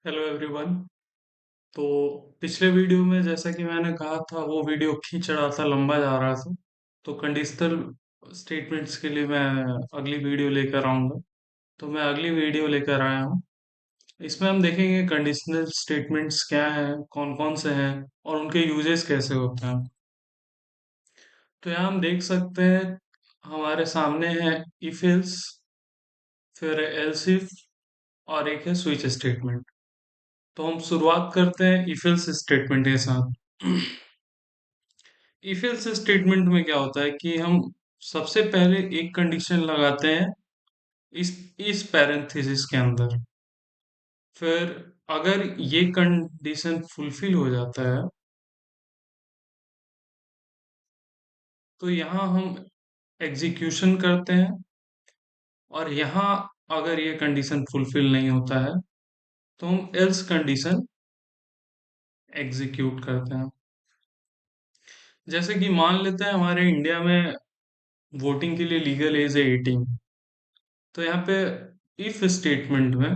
Hello everyone. तो पिछले video में जैसा कि मैंने कहा था वो वीडियो खींच रहा था, लंबा जा रहा था। तो कंडीशनल स्टेटमेंट्स के लिए मैं अगली वीडियो लेकर आऊंगा। तो मैं अगली वीडियो लेकर आया हूँ। इसमें हम देखेंगे कंडीशनल स्टेटमेंट्स क्या हैं, कौन कौन से हैं और उनके यूजेस कैसे होते हैं। तो यहाँ हम देख सकते हैं, हमारे सामने है इफ एल्स, फिर एल्स इफ और एक है स्विच स्टेटमेंट। तो हम शुरुआत करते हैं इफ एल्स स्टेटमेंट के साथ। इफ एल्स स्टेटमेंट में क्या होता है कि हम सबसे पहले एक कंडीशन लगाते हैं इस इस पैरेंथेसिस के अंदर। फिर अगर ये कंडीशन फुलफिल हो जाता है तो यहाँ हम एग्जीक्यूशन करते हैं, और यहाँ अगर ये कंडीशन फुलफिल नहीं होता है तो हम एल्स कंडीशन एग्जीक्यूट करते हैं। जैसे कि मान लेते हैं हमारे इंडिया में वोटिंग के लिए लीगल एज है 18। तो यहाँ पे इफ स्टेटमेंट में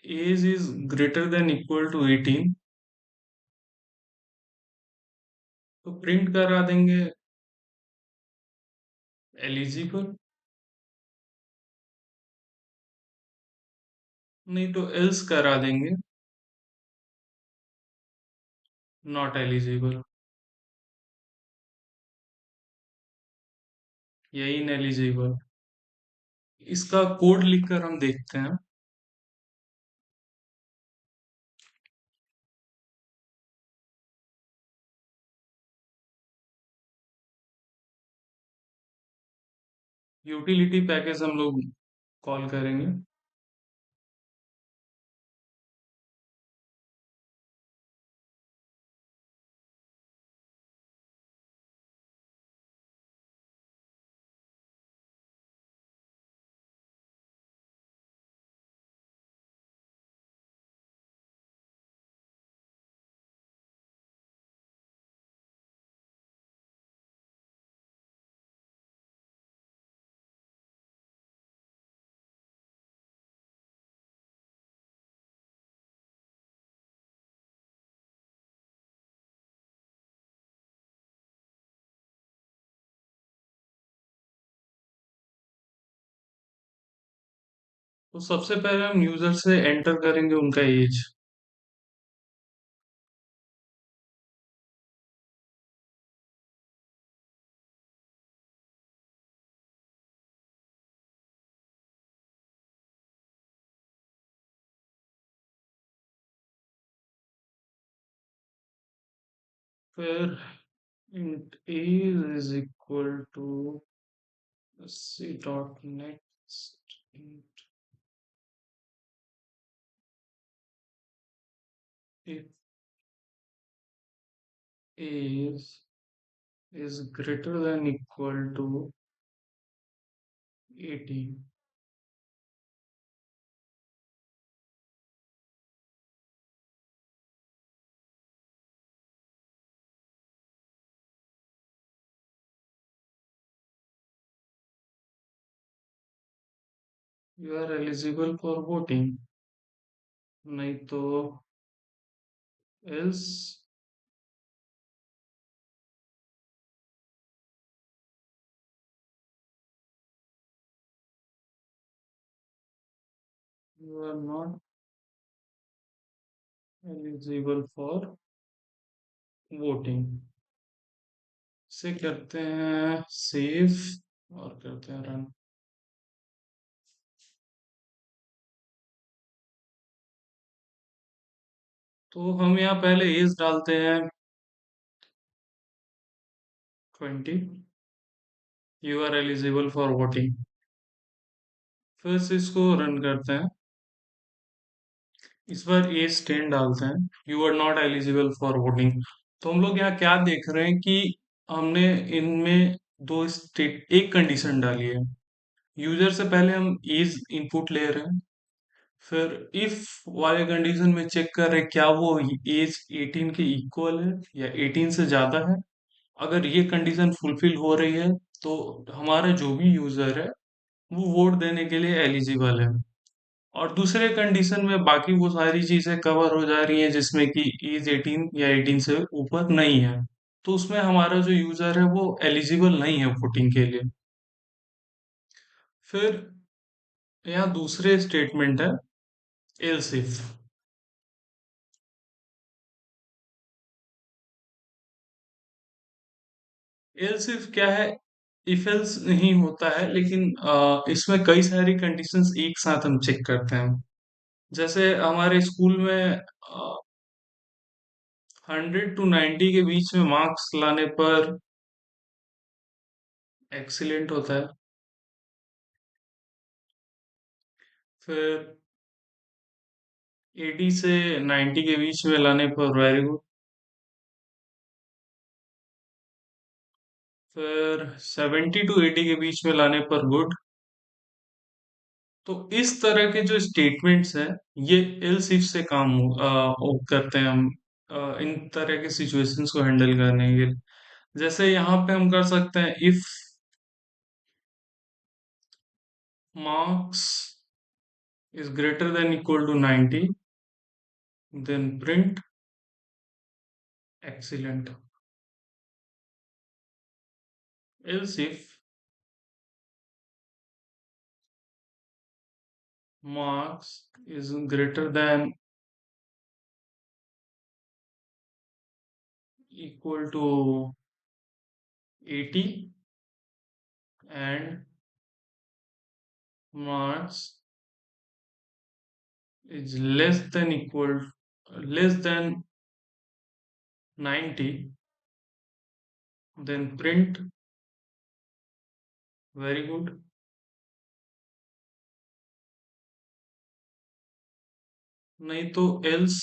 age is greater than equal to 18, तो प्रिंट करा देंगे एलिजिबल। नहीं तो एल्स करा देंगे नॉट एलिजिबल या इन एलिजिबल। इसका कोड लिखकर हम देखते हैं। यूटिलिटी पैकेज हम लोग कॉल करेंगे। तो सबसे पहले हम यूजर से एंटर करेंगे उनका एज। फिर int age is equal to C dot next int if age is greater than equal to 18। You are eligible for voting, नहीं तो else you are not eligible for voting. से करते हैं save और करते हैं रन। तो हम यहाँ पहले एज डालते हैं 20। You are eligible for voting. फिर से इसको रन करते हैं। इस बार एज 10 डालते हैं। You are not eligible for voting. तो हम लोग यहाँ क्या देख रहे हैं कि हमने इनमें दो स्टेट एक कंडीशन डाली है। यूजर से पहले हम एज इनपुट ले रहे हैं, फिर इफ वाले कंडीशन में चेक कर रहे हैं क्या वो एज 18 के इक्वल है या 18 से ज्यादा है। अगर ये कंडीशन फुलफिल हो रही है तो हमारा जो भी यूजर है वो वोट देने के लिए एलिजिबल है। और दूसरे कंडीशन में बाकी वो सारी चीजें कवर हो जा रही हैं जिसमें कि एज 18 या 18 से ऊपर नहीं है, तो उसमें हमारा जो यूजर है वो एलिजिबल नहीं है वोटिंग के लिए। फिर यहाँ दूसरे स्टेटमेंट है एल्स इफ। एल्स इफ क्या है? इफ एल्स नहीं होता है, लेकिन इसमें कई सारी कंडीशंस एक साथ हम चेक करते हैं। जैसे हमारे स्कूल में 100 to 90 के बीच में मार्क्स लाने पर एक्सीलेंट होता है। फिर 80 से 90 के बीच में लाने पर वेरी गुड। फिर 70 to 80 के बीच में लाने पर गुड। तो इस तरह के जो स्टेटमेंट्स हैं, ये एल्स इफ से काम करते हैं हम इन तरह के सिचुएशंस को हैंडल करने के लिए। जैसे यहाँ पे हम कर सकते हैं if marks is greater than equal to 90, then print excellent. Else if marks is greater than equal to 80 and marks is less than 90, then print very good। नहीं तो else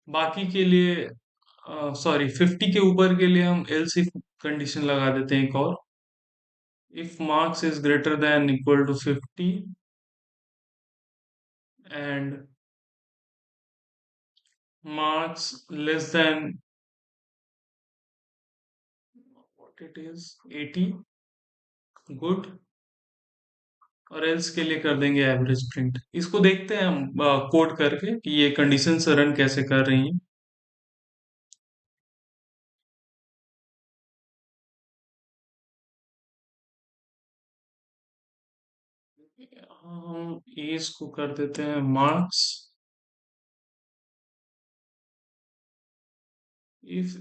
बाकी के लिए, सॉरी 50 के ऊपर के लिए हम else if कंडीशन लगा देते हैं एक और। if marks is greater than equal to 50 and marks less than what it is 80, good। और एल्स के लिए कर देंगे एवरेज प्रिंट। इसको देखते हैं हम कोड करके कि ये कंडीशन रन कैसे कर रही हैं। हम एज को कर देते हैं marks if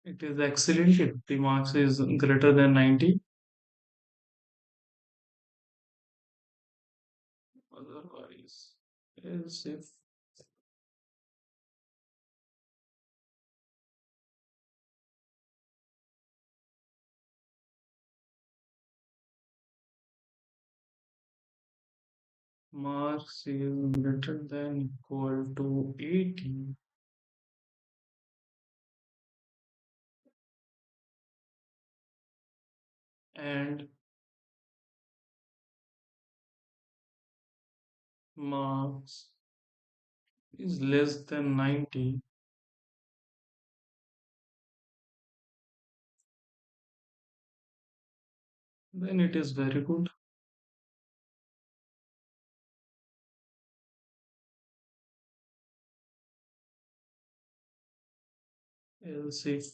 it is excellent if the marks is greater then 90, otherwise else if marks is greater than equal to 80 and marks is less than 90, then it is very good। else if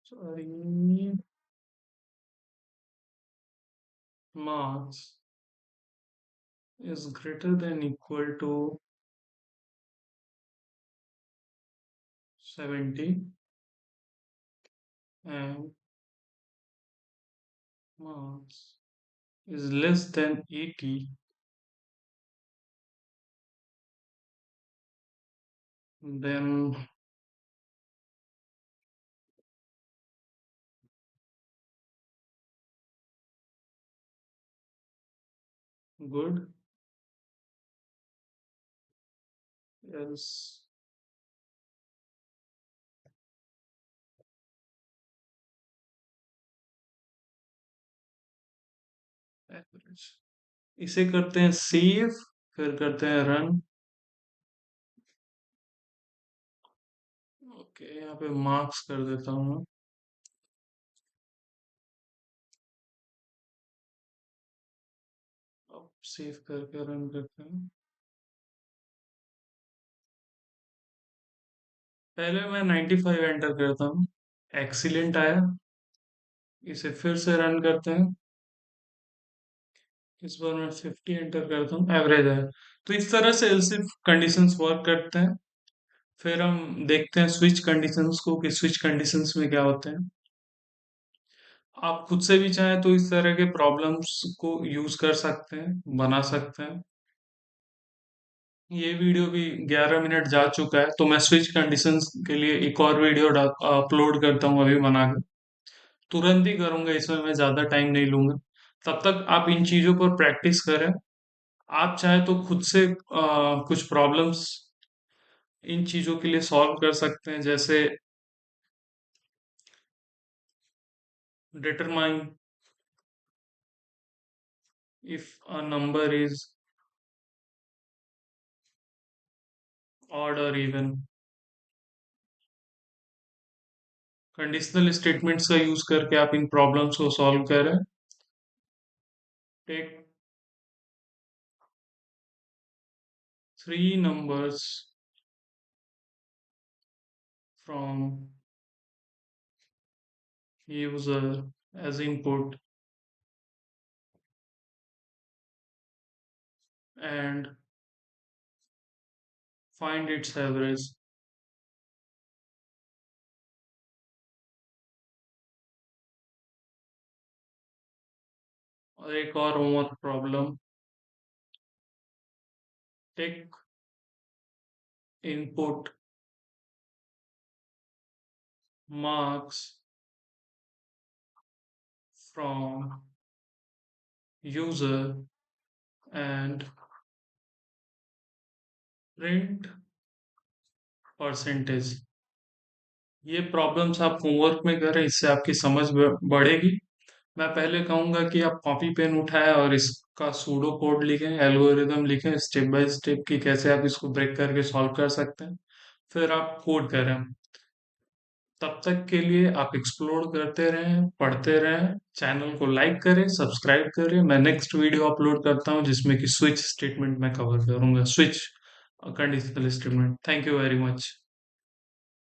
sorry marks is greater than equal to 70 and marks is less than 80, then good। else average। इसे करते हैं save, फिर करते हैं run. Okay, यहाँ पे marks कर देता हूँ मैं। अब सेव करके रन करते हैं। पहले मैं 95 एंटर करता हूँ, एक्सीलेंट आया। इसे फिर से रन करते हैं। इस बार मैं 50 एंटर करता हूँ, एवरेज आया। तो इस तरह से एल्स इफ कंडीशंस वर्क करते हैं। फिर हम देखते हैं स्विच कंडीशंस को कि स्विच कंडीशंस में क्या होते हैं। आप खुद से भी चाहें तो इस तरह के प्रॉब्लम्स को यूज कर सकते हैं, बना सकते हैं। ये वीडियो भी 11 मिनट जा चुका है, तो मैं स्विच कंडीशंस के लिए एक और वीडियो अपलोड करता हूँ अभी बना के। तुरंत ही करूंगा, इसमें मैं ज्यादा टाइम नहीं लूंगा। तब तक आप इन चीजों पर प्रैक्टिस करें। आप चाहे तो खुद से कुछ प्रॉब्लम्स इन चीजों के लिए सॉल्व कर सकते हैं, जैसे determine if a number is odd और इवन। कंडीशनल स्टेटमेंट्स का यूज करके आप इन प्रॉब्लम्स को सॉल्व करें। Take three numbers from user as input and find its average। और एक और homework problem, take input marks from user and print percentage। ये प्रॉब्लम्स आप होमवर्क में करें, इससे आपकी समझ बढ़ेगी। मैं पहले कहूंगा कि आप कॉपी पेन उठाएं और इसका सूडो कोड लिखें, एल्गोरिदम लिखें स्टेप बाय स्टेप कि कैसे आप इसको ब्रेक करके सॉल्व कर सकते हैं। फिर आप कोड करें। तब तक के लिए आप एक्सप्लोर करते रहें, पढ़ते रहें। चैनल को लाइक करें, सब्सक्राइब करें। मैं नेक्स्ट वीडियो अपलोड करता हूं जिसमें कि स्विच स्टेटमेंट में कवर करूंगा, switch conditional statement. Thank you very much.